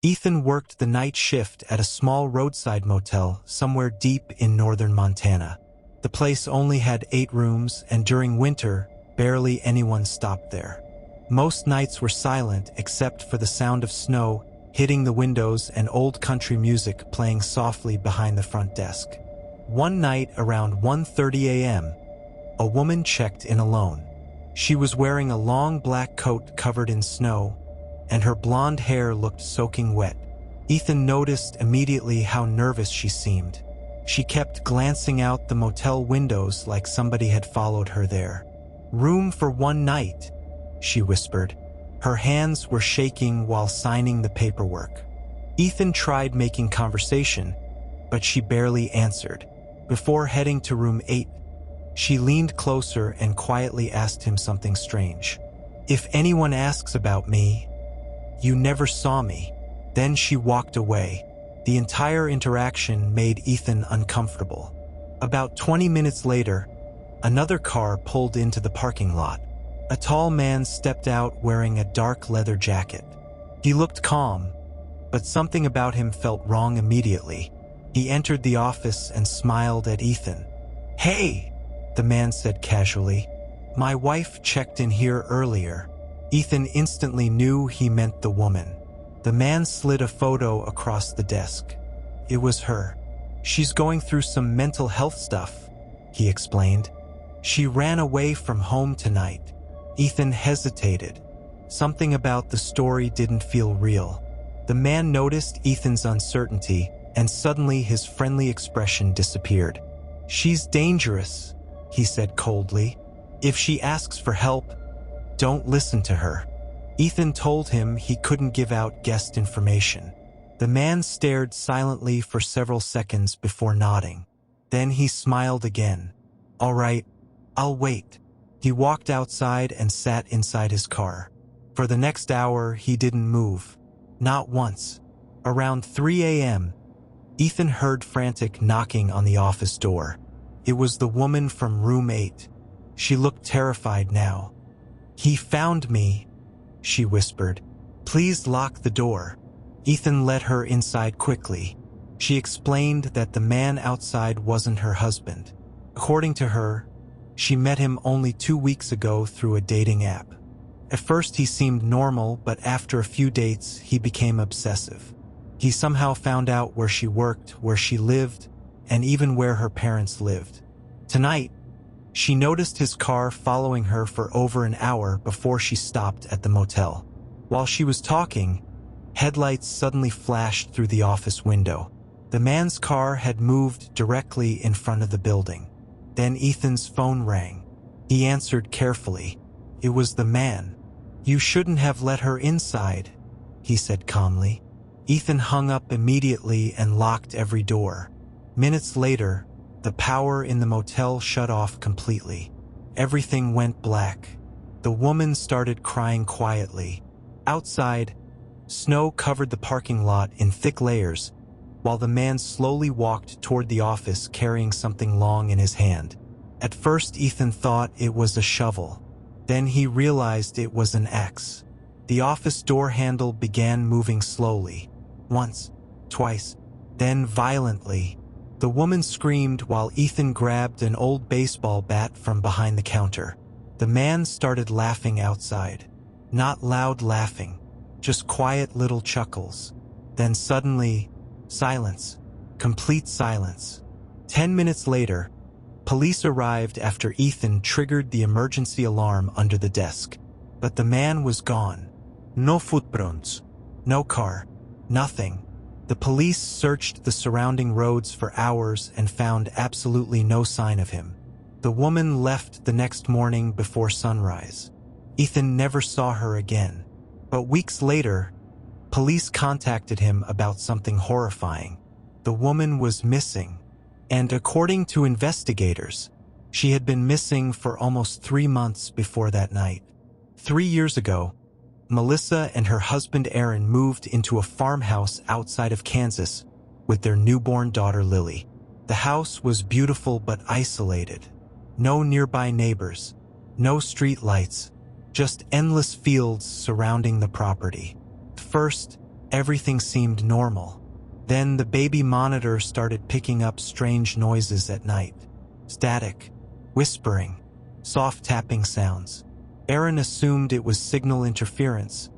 Ethan worked the night shift at a small roadside motel somewhere deep in northern Montana. The place only had 8 rooms, and during winter, barely anyone stopped there. Most nights were silent except for the sound of snow hitting the windows and old country music playing softly behind the front desk. One night around 1:30 a.m., a woman checked in alone. She was wearing a long black coat covered in snow, and her blonde hair looked soaking wet. Ethan noticed immediately how nervous she seemed. She kept glancing out the motel windows like somebody had followed her there. "Room for one night," she whispered. Her hands were shaking while signing the paperwork. Ethan tried making conversation, but she barely answered. Before heading to room 8, she leaned closer and quietly asked him something strange. "If anyone asks about me, you never saw me." Then she walked away. The entire interaction made Ethan uncomfortable. About 20 minutes later, another car pulled into the parking lot. A tall man stepped out wearing a dark leather jacket. He looked calm, but something about him felt wrong immediately. He entered the office and smiled at Ethan. "Hey," the man said casually. "My wife checked in here earlier." Ethan instantly knew he meant the woman. The man slid a photo across the desk. It was her. "She's going through some mental health stuff," he explained. "She ran away from home tonight." Ethan hesitated. Something about the story didn't feel real. The man noticed Ethan's uncertainty, and suddenly his friendly expression disappeared. "She's dangerous," he said coldly. "If she asks for help, don't listen to her." Ethan told him he couldn't give out guest information. The man stared silently for several seconds before nodding. Then he smiled again. "All right, I'll wait." He walked outside and sat inside his car. For the next hour, he didn't move. Not once. Around 3 a.m., Ethan heard frantic knocking on the office door. It was the woman from room 8. She looked terrified now. "He found me," she whispered. "Please lock the door." Ethan let her inside quickly. She explained that the man outside wasn't her husband. According to her, she met him only 2 weeks ago through a dating app. At first he seemed normal, but after a few dates, he became obsessive. He somehow found out where she worked, where she lived, and even where her parents lived. Tonight, she noticed his car following her for over an hour before she stopped at the motel. While she was talking, headlights suddenly flashed through the office window. The man's car had moved directly in front of the building. Then Ethan's phone rang. He answered carefully. It was the man. "You shouldn't have let her inside," he said calmly. Ethan hung up immediately and locked every door. Minutes later, the power in the motel shut off completely. Everything went black. The woman started crying quietly. Outside, snow covered the parking lot in thick layers, while the man slowly walked toward the office carrying something long in his hand. At first, Ethan thought it was a shovel. Then he realized it was an axe. The office door handle began moving slowly. Once, twice, then violently. The woman screamed while Ethan grabbed an old baseball bat from behind the counter. The man started laughing outside. Not loud laughing, just quiet little chuckles. Then suddenly, silence. Complete silence. 10 minutes later, police arrived after Ethan triggered the emergency alarm under the desk. But the man was gone. No footprints. No car. Nothing. The police searched the surrounding roads for hours and found absolutely no sign of him. The woman left the next morning before sunrise. Ethan never saw her again. But weeks later, police contacted him about something horrifying. The woman was missing. And according to investigators, she had been missing for almost 3 months before that night. 3 years ago, Melissa and her husband Aaron moved into a farmhouse outside of Kansas with their newborn daughter Lily. The house was beautiful but isolated. No nearby neighbors, no street lights, just endless fields surrounding the property. At first, Everything seemed normal. Then the baby monitor started picking up strange noises at night. Static, whispering, soft tapping sounds. Aaron assumed it was signal interference,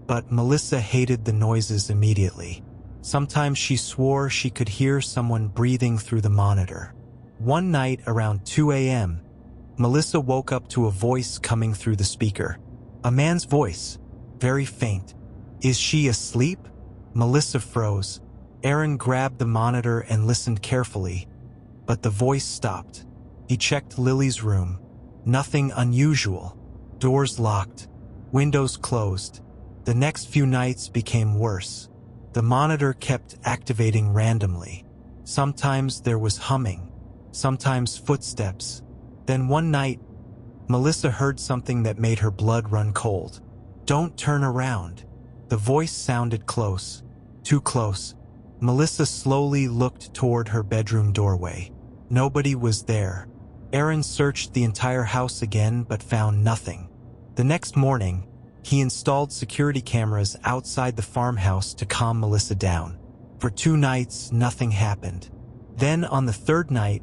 but Melissa hated the noises immediately. Sometimes she swore she could hear someone breathing through the monitor. One night around 2 a.m., Melissa woke up to a voice coming through the speaker. A man's voice, very faint. Is she asleep? Melissa froze. Aaron grabbed the monitor and listened carefully, but the voice stopped. He checked Lily's room. Nothing unusual. Doors locked. Windows closed. The next few nights became worse. The monitor kept activating randomly. Sometimes there was humming. Sometimes footsteps. Then one night, Melissa heard something that made her blood run cold. Don't turn around. The voice sounded close. Too close. Melissa slowly looked toward her bedroom doorway. Nobody was there. Aaron searched the entire house again but found nothing. The next morning, he installed security cameras outside the farmhouse to calm Melissa down. For 2 nights, nothing happened. Then on the 3rd night,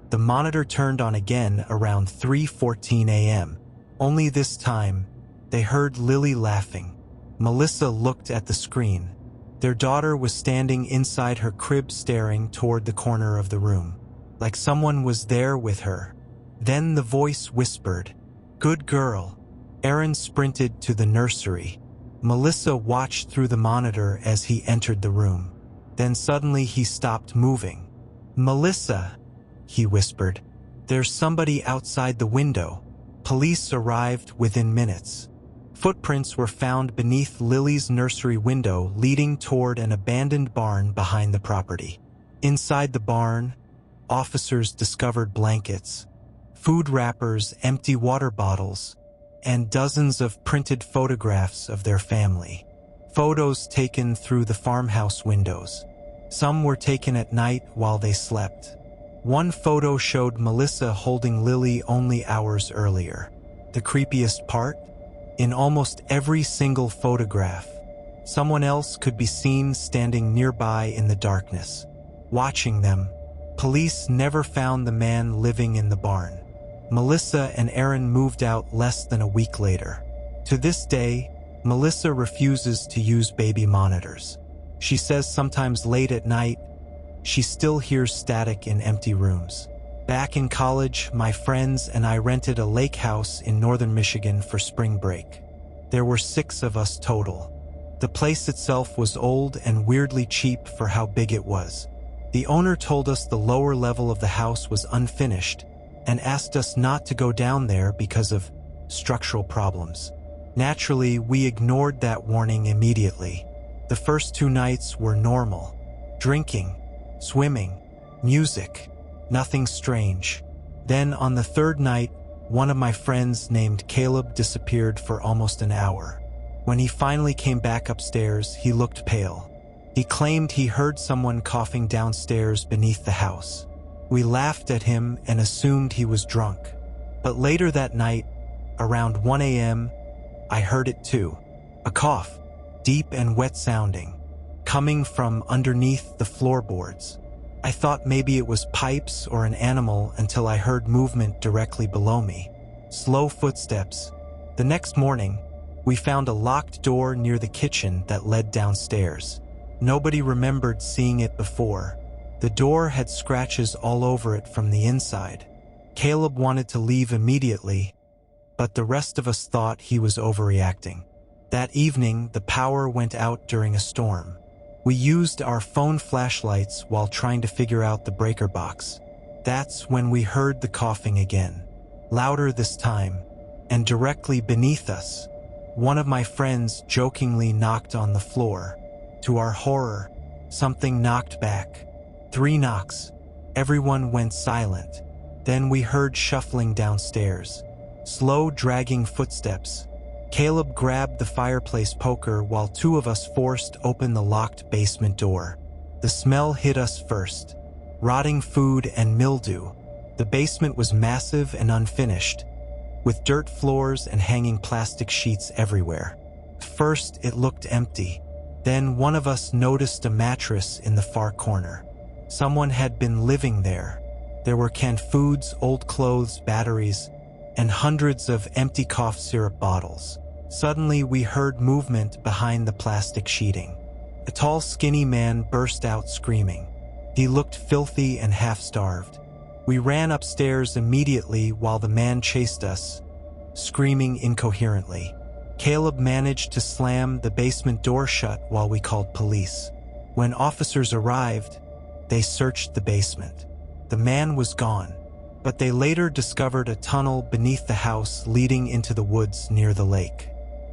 the monitor turned on again around 3:14 a.m. Only this time, they heard Lily laughing. Melissa looked at the screen. Their daughter was standing inside her crib staring toward the corner of the room, like someone was there with her. Then the voice whispered, "Good girl." Aaron sprinted to the nursery. Melissa watched through the monitor as he entered the room. Then suddenly he stopped moving. "Melissa," he whispered, "there's somebody outside the window." Police arrived within minutes. Footprints were found beneath Lily's nursery window leading toward an abandoned barn behind the property. Inside the barn, officers discovered blankets, food wrappers, empty water bottles, and dozens of printed photographs of their family. Photos taken through the farmhouse windows. Some were taken at night while they slept. One photo showed Melissa holding Lily only hours earlier. The creepiest part? In almost every single photograph, someone else could be seen standing nearby in the darkness, watching them. Police never found the man living in the barn. Melissa and Aaron moved out less than a week later. To this day, Melissa refuses to use baby monitors. She says sometimes late at night, she still hears static in empty rooms. Back in college, my friends and I rented a lake house in northern Michigan for spring break. There were 6 of us total. The place itself was old and weirdly cheap for how big it was. The owner told us the lower level of the house was unfinished and asked us not to go down there because of structural problems. Naturally, we ignored that warning immediately. The first 2 nights were normal. Drinking, swimming, music. Nothing strange. Then on the 3rd night, one of my friends named Caleb disappeared for almost an hour. When he finally came back upstairs, he looked pale. He claimed he heard someone coughing downstairs beneath the house. We laughed at him and assumed he was drunk. But later that night, around 1 a.m., I heard it too. A cough, deep and wet sounding, coming from underneath the floorboards. I thought maybe it was pipes or an animal until I heard movement directly below me. Slow footsteps. The next morning, we found a locked door near the kitchen that led downstairs. Nobody remembered seeing it before. The door had scratches all over it from the inside. Caleb wanted to leave immediately, but the rest of us thought he was overreacting. That evening, the power went out during a storm. We used our phone flashlights while trying to figure out the breaker box. That's when we heard the coughing again, louder this time, and directly beneath us. One of my friends jokingly knocked on the floor. To our horror, something knocked back. 3 knocks. Everyone went silent. Then we heard shuffling downstairs. Slow, dragging footsteps. Caleb grabbed the fireplace poker while 2 of us forced open the locked basement door. The smell hit us first. Rotting food and mildew. The basement was massive and unfinished, with dirt floors and hanging plastic sheets everywhere. First, it looked empty. Then one of us noticed a mattress in the far corner. Someone had been living there. There were canned foods, old clothes, batteries, and hundreds of empty cough syrup bottles. Suddenly, we heard movement behind the plastic sheeting. A tall, skinny man burst out screaming. He looked filthy and half-starved. We ran upstairs immediately while the man chased us, screaming incoherently. Caleb managed to slam the basement door shut while we called police. When officers arrived, they searched the basement. The man was gone, but they later discovered a tunnel beneath the house leading into the woods near the lake.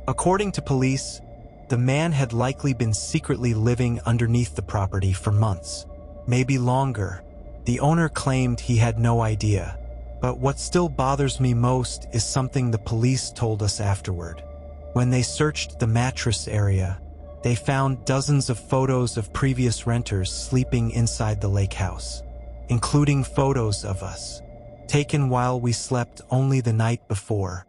According to police, the man had likely been secretly living underneath the property for months, maybe longer. The owner claimed he had no idea, but what still bothers me most is something the police told us afterward. When they searched the mattress area, they found dozens of photos of previous renters sleeping inside the lake house, including photos of us, taken while we slept only the night before.